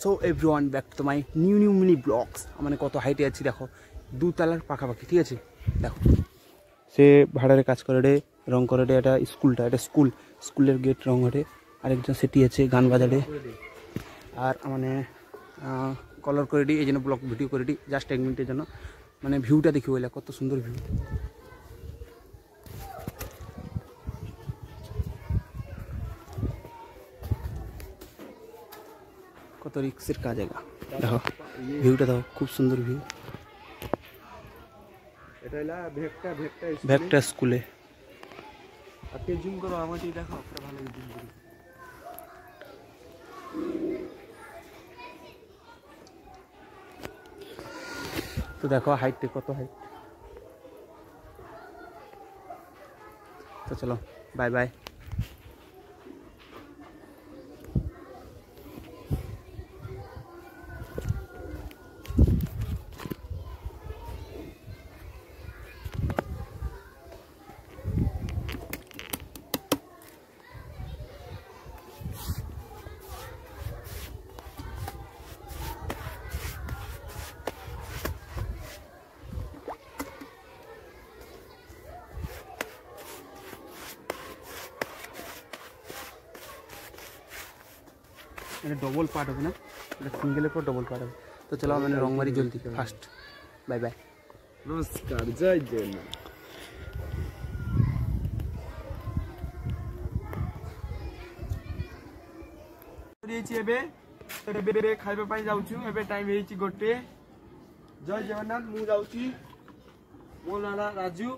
So everyone back to my new mini blogs. মানে কত হাইটে আছি দেখো, 2 তলার পাখাপাখি, ঠিক আছে। দেখো সে ভাড়ারে কাজ করে রে, রং করে রে, এটা স্কুলটা, এটা স্কুলের গেট রং করে, আরেকজন সেটি আছে গান বাজারে, আর মানে কলার করে দিই, এই জন্য ব্লগ ভিডিও করে দিই জাস্ট 1 মিনিটের জন্য। মানে ভিউটা দেখি বলে কত সুন্দর ভিউ। কত রিক্সের কাজ এগা, দেখো ভিউটা দেখো, খুব সুন্দর ভিউ। এটা হলো ভেক্টা স্কুলে। আপনি জুম করো আমাকে, দেখো আপনারা ভালো জুম করো। তো দেখো হাইটটা কত হাইট। তো চলো বাই বাই। এটা ডবল পার্ট হবে না, এটা সিঙ্গেলের পর ডবল পার্ট হবে। তো চলো মানে রংমারি জলদি ফার্স্ট, বাই বাই, নমস্কার, জয় জগন্নাথ। ଏବେ ଖାଇବା ପାଇଁ ଯାଉଛୁ, ଏବେ ଟାଇମ୍ ହେଇଛି 1। ଜୟ ଜଗନ୍ନାଥ। ମୁଁ ଯାଉଛି, ମୋ ନାଁ ରାଜୁ।